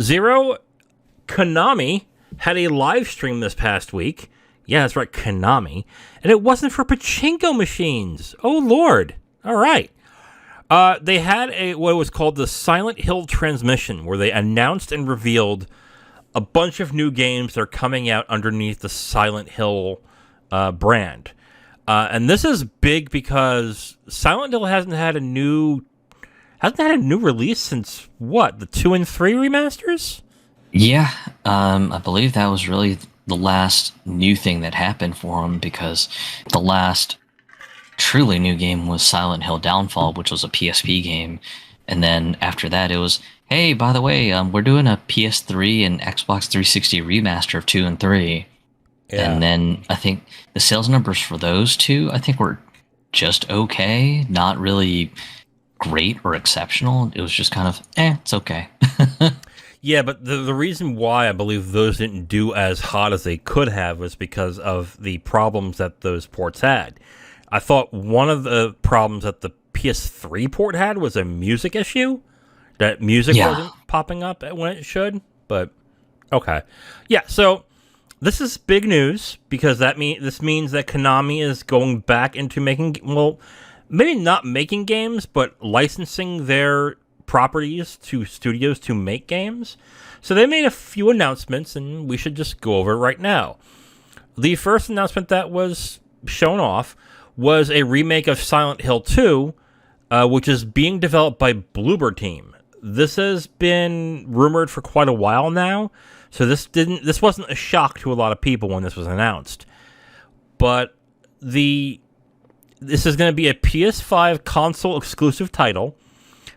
Zero, Konami had a live stream this past week. Yeah, that's right, Konami. And it wasn't for pachinko machines. Oh, Lord. All right. They had what was called the Silent Hill Transmission, where they announced and revealed a bunch of new games that are coming out underneath the Silent Hill brand. And this is big because Silent Hill hasn't had a new release since what, the 2 and 3 remasters? Yeah, I believe that was really the last new thing that happened for them, because the last truly new game was Silent Hill Downfall, which was a PSP game. And then after that, it was, hey, by the way, we're doing a PS3 and Xbox 360 remaster of 2 and 3. Yeah. And then I think the sales numbers for those two, I think, were just okay, not really great or exceptional. It was just kind of, it's okay. Yeah, but the reason why I believe those didn't do as hot as they could have was because of the problems that those ports had. I thought one of the problems that the PS3 port had was a music issue. That music wasn't popping up when it should, but okay. Yeah, so this is big news because this means that Konami is going back into making, well, maybe not making games, but licensing their properties to studios to make games. So they made a few announcements, and we should just go over it right now. The first announcement that was shown off was a remake of Silent Hill 2, which is being developed by Bloober Team. This has been rumored for quite a while now, so this wasn't a shock to a lot of people when this was announced. But this is going to be a PS5 console exclusive title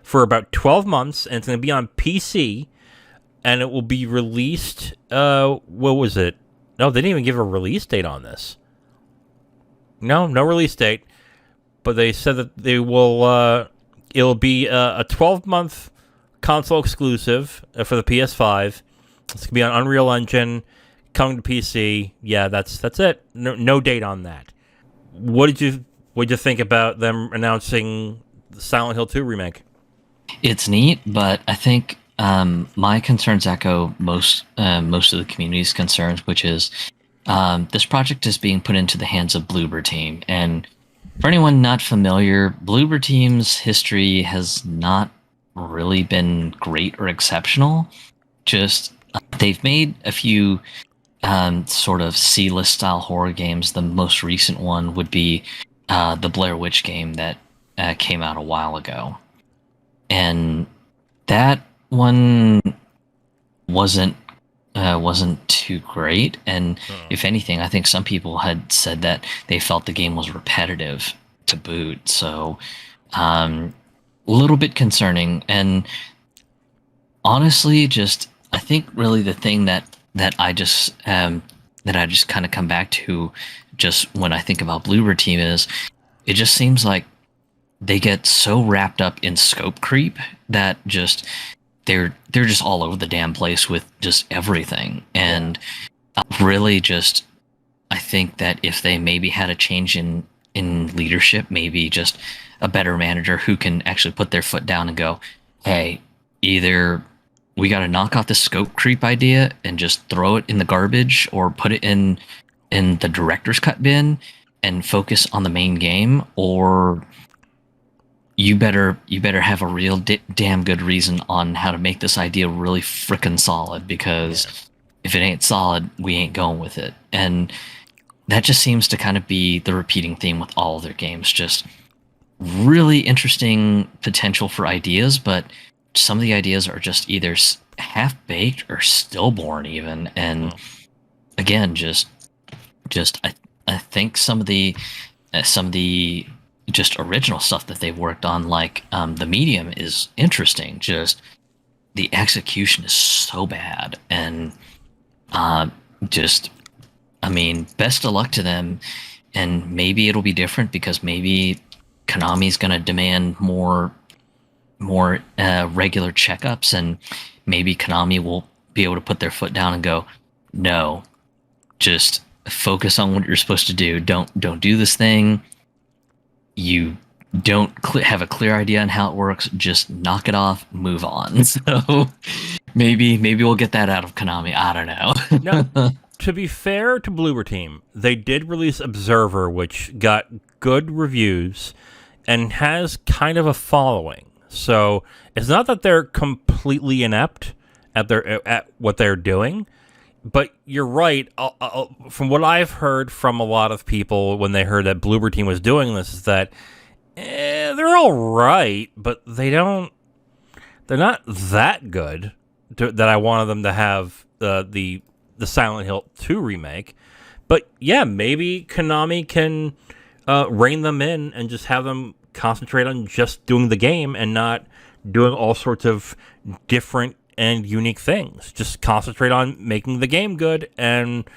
for about 12 months, and it's going to be on PC, and it will be released, what was it? No, they didn't even give a release date on this. No release date, but they said that they will, it'll be a 12-month console exclusive for the PS5. It's going to be on Unreal Engine, coming to PC. Yeah, that's it. No date on that. What did you think about them announcing the Silent Hill 2 remake? It's neat, but I think my concerns echo most of the community's concerns, which is this project is being put into the hands of Bloober Team. And for anyone not familiar, Bloober Team's history has not really been great or exceptional. Just they've made a few sort of C-list style horror games. The most recent one would be the Blair Witch game that came out a while ago. And that one wasn't too great, and if anything, I think some people had said that they felt the game was repetitive to boot. So, a little bit concerning. And honestly, just I think really the thing that I just kind of come back to just when I think about Bloober Team is it just seems like they get so wrapped up in scope creep that just they're just all over the damn place with just everything. And really just I think that if they maybe had a change in leadership, maybe just a better manager who can actually put their foot down and go, hey, either we got to knock off the scope creep idea and just throw it in the garbage, or put it in the director's cut bin and focus on the main game, or you better have a real damn good reason on how to make this idea really frickin' solid, because if it ain't solid, we ain't going with it. And that just seems to kind of be the repeating theme with all of their games. Just really interesting potential for ideas, but some of the ideas are just either half-baked or stillborn even. And again, just I think some of the just original stuff that they've worked on, like the Medium, is interesting. Just the execution is so bad, and I mean, best of luck to them. And maybe it'll be different because maybe Konami's going to demand more regular checkups, and maybe Konami will be able to put their foot down and go, no, just focus on what you're supposed to do. Don't do this thing. You don't have a clear idea on how it works. Just knock it off, move on. So Maybe we'll get that out of Konami. I Now, don't know. to be fair to Bloober Team, they did release Observer, which got good reviews and has kind of a following. So it's not that they're completely inept at what they're doing, but you're right. From what I've heard from a lot of people when they heard that Bloober Team was doing this, is that they're all right, but they're not that good that I wanted them to have the Silent Hill 2 remake. But yeah, maybe Konami can rein them in and just have them concentrate on just doing the game and not doing all sorts of different and unique things. Just concentrate on making the game good, and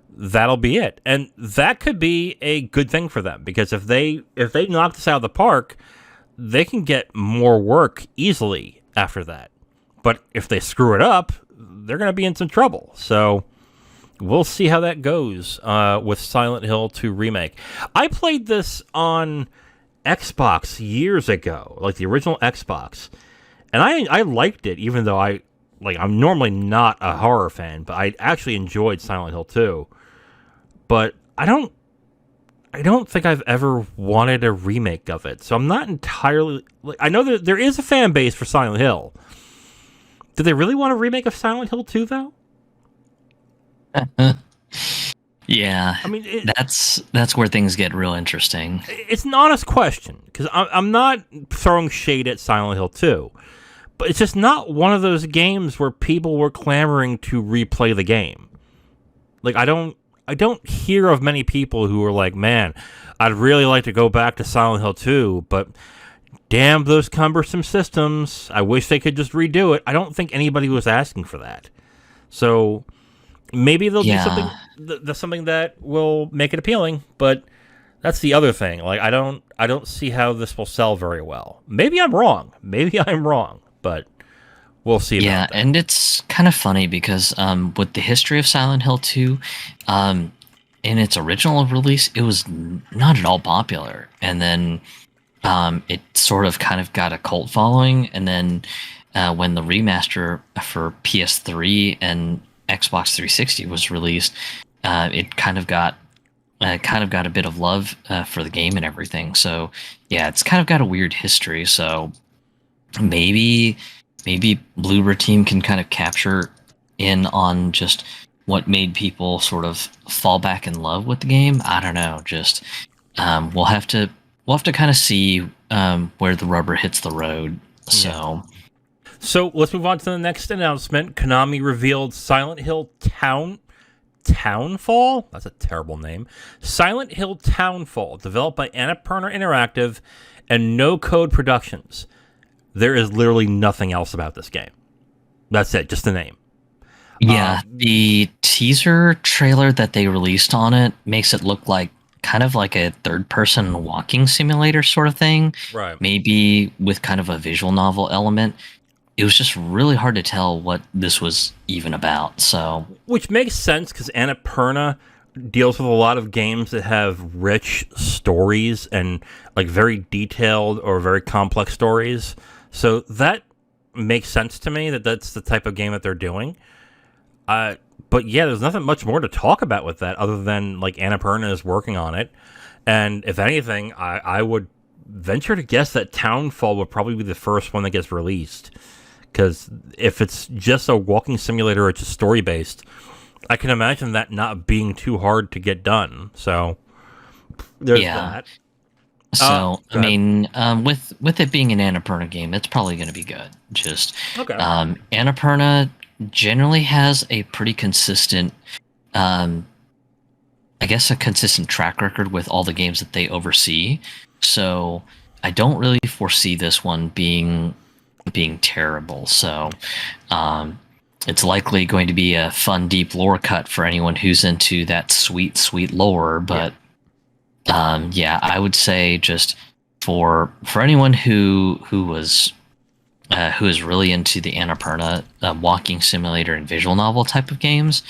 that'll be it. And that could be a good thing for them, because if they knock this out of the park, they can get more work easily after that. But if they screw it up, they're going to be in some trouble. So we'll see how that goes with Silent Hill 2 Remake. I played this on Xbox years ago, like the original Xbox, and I liked it, even though I'm normally not a horror fan, but I actually enjoyed Silent Hill 2. But I don't think I've ever wanted a remake of it, so I'm not entirely. I know that there is a fan base for Silent Hill. Do they really want a remake of Silent Hill 2, though? Yeah, I mean, that's where things get real interesting. It's an honest question, because I'm not throwing shade at Silent Hill 2, but it's just not one of those games where people were clamoring to replay the game. Like, I don't hear of many people who are like, man, I'd really like to go back to Silent Hill 2, but damn those cumbersome systems. I wish they could just redo it. I don't think anybody was asking for that. So maybe they'll do something that will make it appealing, but that's the other thing. Like, I don't see how this will sell very well. Maybe I'm wrong, but we'll see about that. And it's kind of funny because with the history of Silent Hill 2, in its original release, it was not at all popular. And then it sort of kind of got a cult following. And then when the remaster for PS3 and Xbox 360 was released, it kind of got a bit of love for the game and everything. So yeah, it's kind of got a weird history. So maybe Bloober Team can kind of capture in on just what made people sort of fall back in love with the game. I don't know. Just we'll have to kind of see where the rubber hits the road. So let's move on to the next announcement. Konami revealed Silent Hill Townfall? That's a terrible name. Silent Hill Townfall, developed by Annapurna Interactive and No Code Productions. There is literally nothing else about this game. That's it, just the name. Yeah, the teaser trailer that they released on it makes it look like kind of like a third-person walking simulator sort of thing. Right. Maybe with kind of a visual novel element. It was just really hard to tell what this was even about. So, which makes sense, because Annapurna deals with a lot of games that have rich stories and like very detailed or very complex stories. So that makes sense to me, that's the type of game that they're doing. But yeah, there's nothing much more to talk about with that other than like Annapurna is working on it. And if anything, I would venture to guess that Townfall would probably be the first one that gets released. Because if it's just a walking simulator or it's just story-based, I can imagine that not being too hard to get done. So there's that. So, I mean, with it being an Annapurna game, it's probably going to be good. Just okay. Annapurna generally has a pretty consistent, I guess, a consistent track record with all the games that they oversee. So I don't really foresee this one being terrible. So it's likely going to be a fun, deep lore cut for anyone who's into that sweet lore. But I would say just for anyone who is really into the Annapurna walking simulator and visual novel type of games,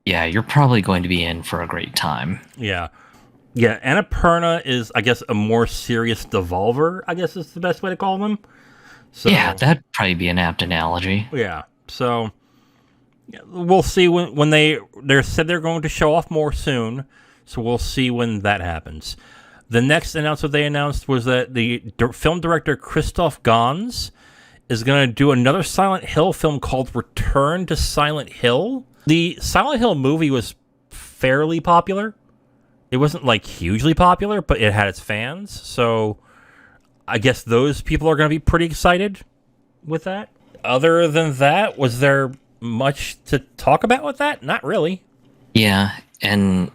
yeah, you're probably going to be in for a great time. Yeah, Annapurna is, I guess, a more serious Devolver, I guess is the best way to call them. So, yeah, that'd probably be an apt analogy. Yeah. So we'll see when they said they're going to show off more soon. So we'll see when that happens. The next announcement they announced was that the film director Christoph Gans is going to do another Silent Hill film called Return to Silent Hill. The Silent Hill movie was fairly popular. It wasn't like hugely popular, but it had its fans. So I guess those people are going to be pretty excited with that. Other than that, was there much to talk about with that? Not really. Yeah, and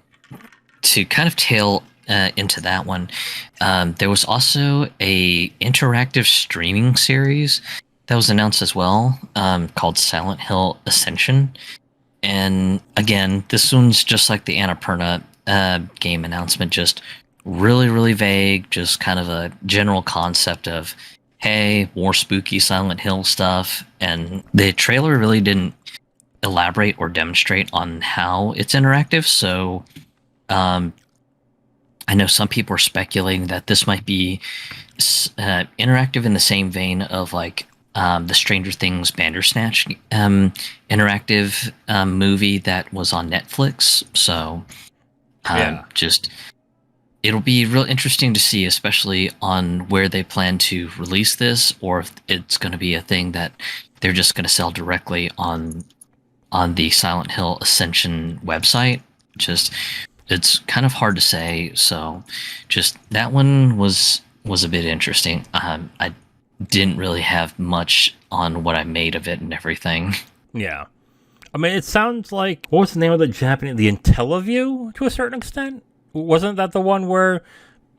to kind of tail into that one, there was also a interactive streaming series that was announced as well, called Silent Hill Ascension. And again, this one's just like the Annapurna game announcement, just really, really vague, just kind of a general concept of, hey, more spooky Silent Hill stuff. And the trailer really didn't elaborate or demonstrate on how it's interactive. So I know some people are speculating that this might be interactive in the same vein of like the Stranger Things Bandersnatch interactive movie that was on Netflix. So just it'll be real interesting to see, especially on where they plan to release this, or if it's going to be a thing that they're just going to sell directly on the Silent Hill Ascension website. Just it's kind of hard to say. So just that one was a bit interesting. I didn't really have much on what I made of it and everything. Yeah. I mean, it sounds like, what was the name of the Japanese, the IntelliView to a certain extent? Wasn't that the one where,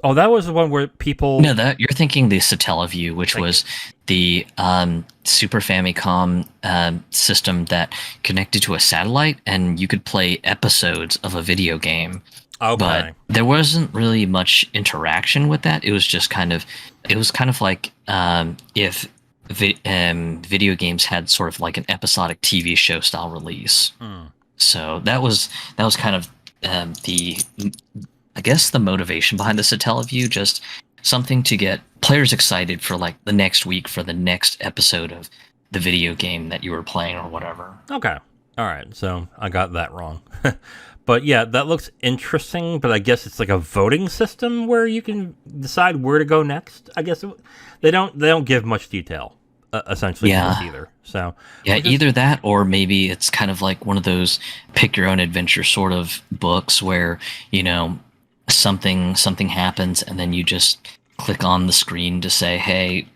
oh, that was the one where people... No, that you're thinking the Satellaview, which was the Super Famicom system that connected to a satellite, and you could play episodes of a video game. Okay. But there wasn't really much interaction with that. It was just kind of like if video games had sort of like an episodic TV show style release. So that was kind of I guess the motivation behind the Satellaview, just something to get players excited for like the next week for the next episode of the video game that you were playing or whatever. Okay. All right. So I got that wrong. But yeah, that looks interesting, but I guess it's like a voting system where you can decide where to go next. I guess they don't give much detail essentially either. So yeah, either that or maybe it's kind of like one of those pick your own adventure sort of books where, you know, something happens and then you just click on the screen to say, hey,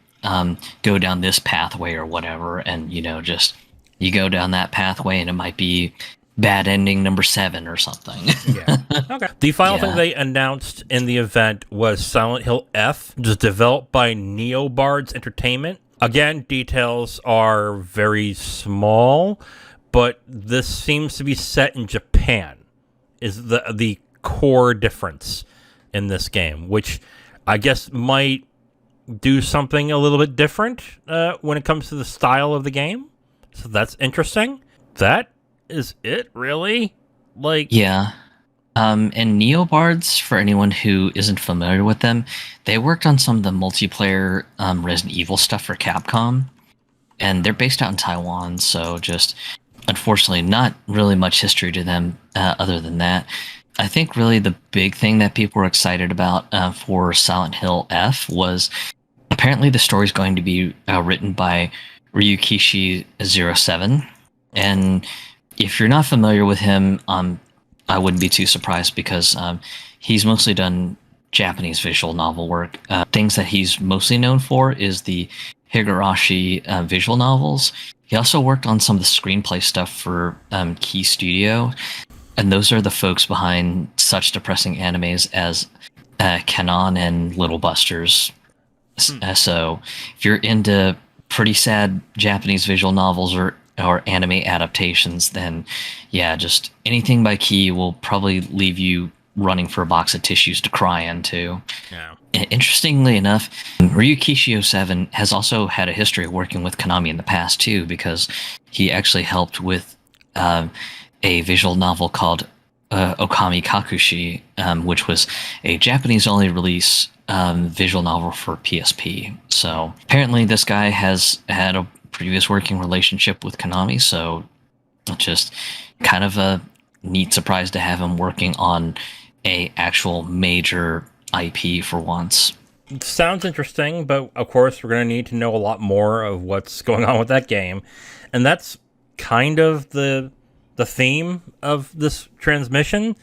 go down this pathway or whatever, and you know, just you go down that pathway and it might be bad ending number 7 or something. Yeah. Okay. The final thing they announced in the event was Silent Hill F, just developed by Neobards Entertainment. Again, details are very small, but this seems to be set in Japan, is the core difference in this game, which I guess might do something a little bit different when it comes to the style of the game. So that's interesting. That is it, really? Like, yeah. And Neobards, for anyone who isn't familiar with them, they worked on some of the multiplayer Resident Evil stuff for Capcom, and they're based out in Taiwan, so just unfortunately not really much history to them other than that. I think really the big thing that people were excited about for Silent Hill F was apparently the story's going to be written by Ryukishi07, and if you're not familiar with him, I wouldn't be too surprised because he's mostly done Japanese visual novel work. Things that he's mostly known for is the Higurashi visual novels. He also worked on some of the screenplay stuff for Key Studio, and those are the folks behind such depressing animes as Kanon and Little Busters. So if you're into pretty sad Japanese visual novels or anime adaptations, then yeah, just anything by Key will probably leave you running for a box of tissues to cry into. Yeah. Interestingly enough, Ryukishi07 has also had a history of working with Konami in the past too, because he actually helped with a visual novel called Okami Kakushi, which was a Japanese-only release visual novel for PSP. So apparently this guy has had a previous working relationship with Konami, so it's just kind of a neat surprise to have him working on a actual major IP for once. Sounds interesting, but of course we're going to need to know a lot more of what's going on with that game, and that's kind of the theme of this transmission,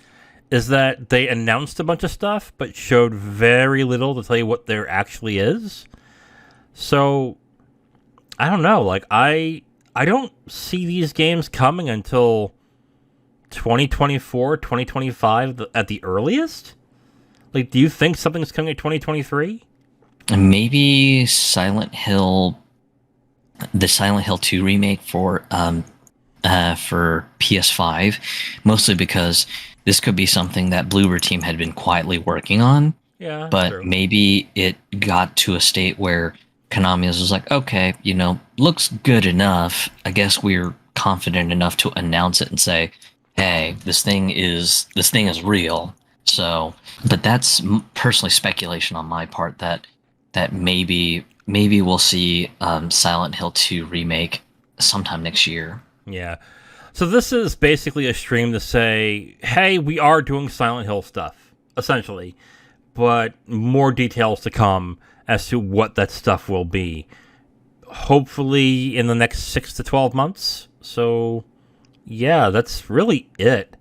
is that they announced a bunch of stuff but showed very little to tell you what there actually is. So I don't know, like I don't see these games coming until 2024, 2025 at the earliest. Like, do you think something's coming in 2023? Maybe the Silent Hill 2 remake for PS5, mostly because this could be something that Bloober Team had been quietly working on. Yeah, but true. maybe it got to a state where Konami was like, okay, looks good enough. I guess we're confident enough to announce it and say, hey, this thing is real. So, but that's personally speculation on my part that maybe we'll see Silent Hill 2 remake sometime next year. Yeah. So this is basically a stream to say, hey, we are doing Silent Hill stuff, essentially, but more details to come as to what that stuff will be. Hopefully in the next 6 to 12 months. So, yeah, that's really it.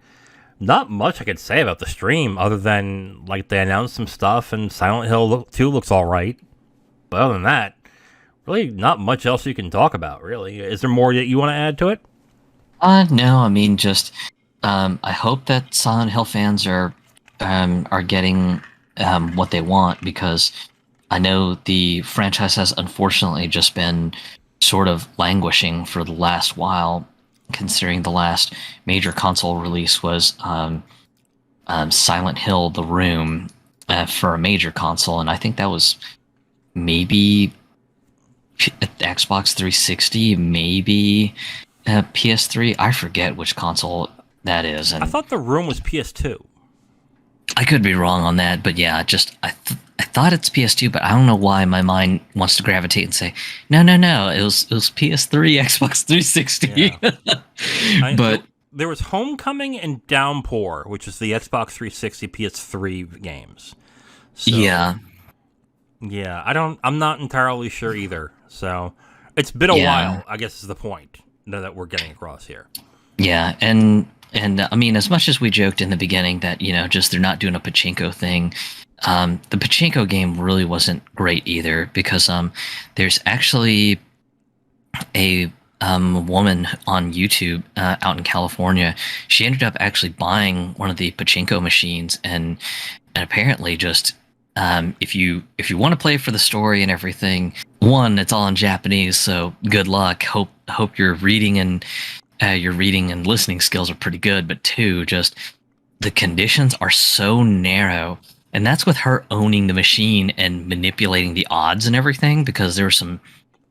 Not much I could say about the stream other than, like, they announced some stuff and Silent Hill 2 looks alright. But other than that, really not much else you can talk about, really. Is there more that you want to add to it? No, I mean, just I hope that Silent Hill fans are getting what they want, because I know the franchise has unfortunately just been sort of languishing for the last while, considering the last major console release was Silent Hill: The Room for a major console, and I think that was maybe Xbox 360, maybe PS3. I forget which console that is. And I thought The Room was PS2. I could be wrong on that, but yeah, I thought it's PS2, but I don't know why my mind wants to gravitate and say, no, it was PS3, Xbox 360. Yeah. But there was Homecoming and Downpour, which is the Xbox 360 PS3 games. So, yeah, I'm not entirely sure either. So it's been a while, I guess is the point that we're getting across here. Yeah, and I mean, as much as we joked in the beginning that just they're not doing a pachinko thing, the pachinko game really wasn't great either, because there's actually a woman on YouTube out in California. She ended up actually buying one of the pachinko machines, and apparently just if you want to play for the story and everything, one, it's all in Japanese, so good luck. Hope your reading and listening skills are pretty good. But two, just the conditions are so narrow, and that's with her owning the machine and manipulating the odds and everything, because there were some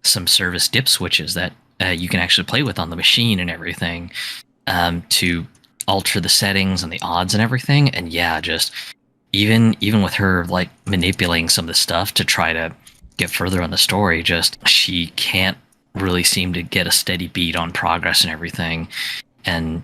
service dip switches that you can actually play with on the machine and everything to alter the settings and the odds and everything. And yeah, just even with her like manipulating some of the stuff to try to get further on the story, just she can't really seem to get a steady beat on progress and everything. And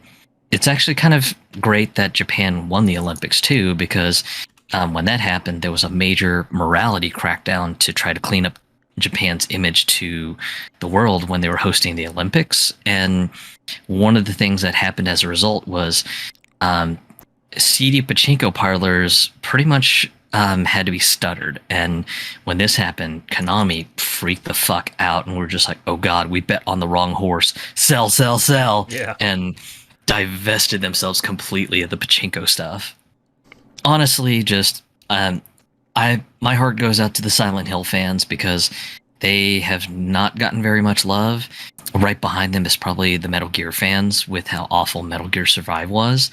it's actually kind of great that Japan won the Olympics too, because when that happened, there was a major morality crackdown to try to clean up Japan's image to the world when they were hosting the Olympics. And one of the things that happened as a result was seedy pachinko parlors pretty much had to be stuttered. And when this happened, Konami freaked the fuck out, and we're just like, oh god, we bet on the wrong horse. Sell. Yeah. And divested themselves completely of the pachinko stuff. Honestly, just my heart goes out to the Silent Hill fans, because they have not gotten very much love. Right behind them is probably the Metal Gear fans, with how awful Metal Gear Survive was.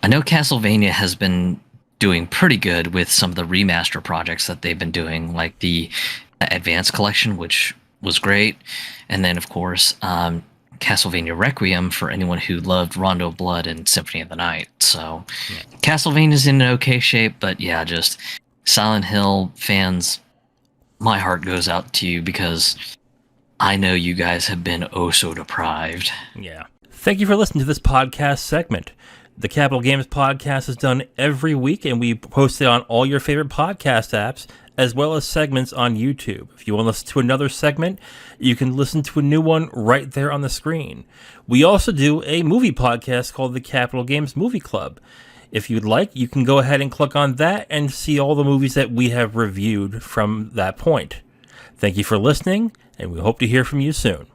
I know Castlevania has been doing pretty good with some of the remaster projects that they've been doing, like the Advanced Collection, which was great. And then, of course, Castlevania Requiem for anyone who loved Rondo of Blood and Symphony of the Night. So yeah. Castlevania's in an okay shape, but yeah, just Silent Hill fans, my heart goes out to you, because I know you guys have been oh so deprived. Yeah. Thank you for listening to this podcast segment. The Capital Games podcast is done every week, and we post it on all your favorite podcast apps, as well as segments on YouTube. If you want to listen to another segment, you can listen to a new one right there on the screen. We also do a movie podcast called the Capital Games Movie Club. If you'd like, you can go ahead and click on that and see all the movies that we have reviewed from that point. Thank you for listening, and we hope to hear from you soon.